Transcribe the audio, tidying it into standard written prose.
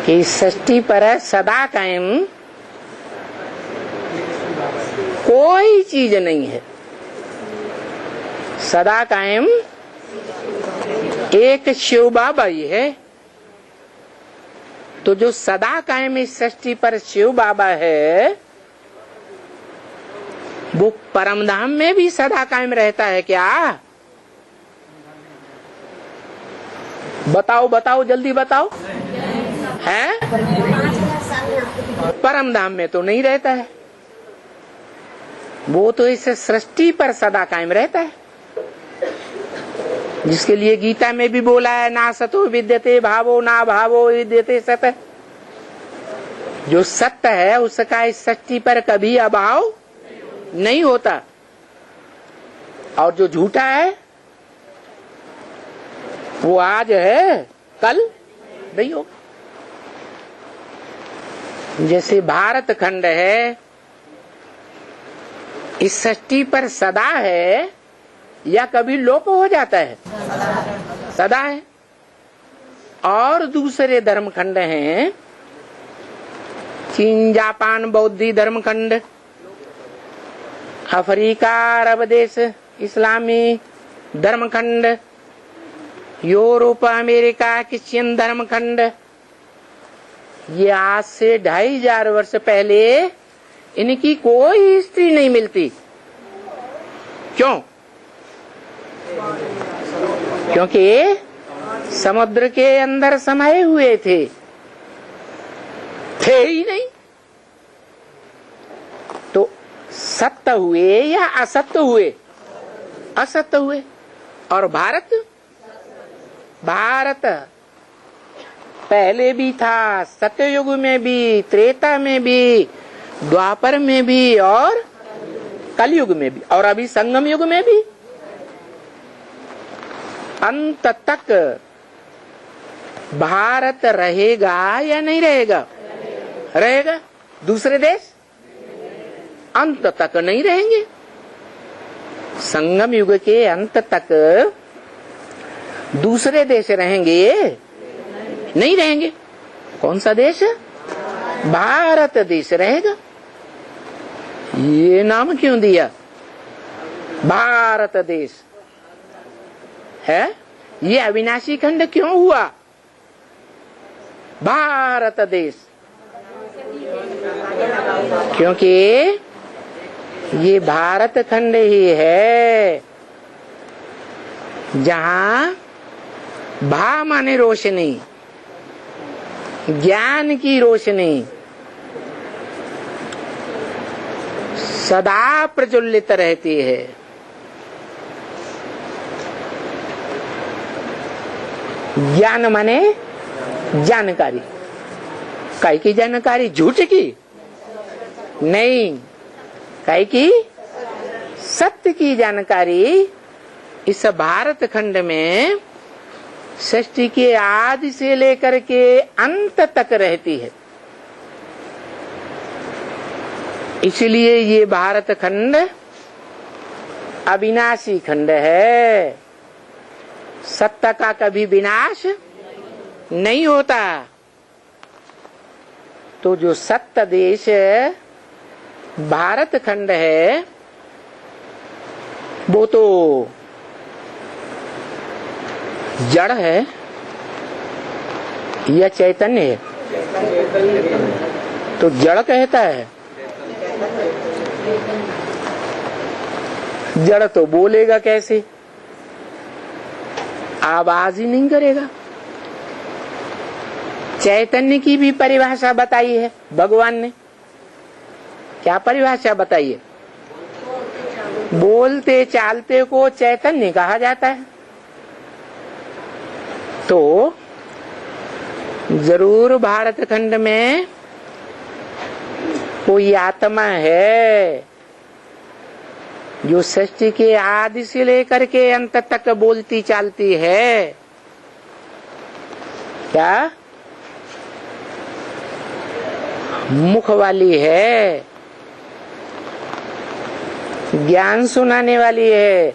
कि सृष्टि पर सदा कायम कोई चीज नहीं है। सदा कायम एक शिव बाबा ही है। तो जो सदा कायम इस सृष्टि पर शिव बाबा है, वो परमधाम में भी सदा कायम रहता है क्या? बताओ बताओ, जल्दी बताओ। है? परमधाम में तो नहीं रहता है, वो तो इस सृष्टि पर सदा कायम रहता है, जिसके लिए गीता में भी बोला है, ना सतो विद्यते भावो ना भावो विद्यते सत। जो सत्य है उसका इस सृष्टि पर कभी अभाव नहीं होता, और जो झूठा है वो आज है कल नहीं होगा। जैसे भारत खंड है, इस सृष्टि पर सदा है या कभी लोप हो जाता है? सदा है। और दूसरे धर्म खंड हैं, चीन जापान बौद्धी धर्म खंड, अफ्रीका अरब देश इस्लामी धर्म खंड, यूरोप अमेरिका क्रिश्चियन धर्म खंड। ये आज से 2500 वर्ष पहले इनकी कोई स्त्री नहीं मिलती। क्यों? क्योंकि समुद्र के अंदर समाये हुए थे ही नहीं। तो सत्य हुए या असत्य हुए? असत्य हुए। और भारत पहले भी था, सत्ययुग में भी, त्रेता में भी, द्वापर में भी और कलयुग में भी, और अभी संगम युग में भी। अंत तक भारत रहेगा या नहीं रहेगा? रहेगा। दूसरे देश अंत तक नहीं रहेंगे। संगम युग के अंत तक दूसरे देश रहेंगे? नहीं रहेंगे। कौन सा देश? भारत देश रहेगा। ये नाम क्यों दिया भारत देश है? ये अविनाशी खंड क्यों हुआ भारत देश? क्योंकि ये भारत खंड ही है जहां भा माने रोशनी, ज्ञान की रोशनी सदा प्रज्वलित रहती है। ज्ञान माने जानकारी। काई की जानकारी? झूठ की नहीं, काई की? सत्य की जानकारी इस भारत खंड में सृष्टि के आदि से लेकर के अंत तक रहती है। इसलिए ये भारत खंड अविनाशी खंड है। सत्य का कभी विनाश नहीं होता। तो जो सत्य देश भारत खंड है, वो तो जड़ है या चैतन्य है? तो जड़ कहता है। जड़ तो बोलेगा कैसे? आवाज ही नहीं करेगा। चैतन्य की भी परिभाषा बताई है भगवान ने। क्या परिभाषा बताई है? बोलते चालते को चैतन्य कहा जाता है। तो जरूर भारत खंड में कोई आत्मा है जो सृष्टि के आदि से लेकर के अंत तक बोलती चालती है। क्या? मुख वाली है, ज्ञान सुनाने वाली है,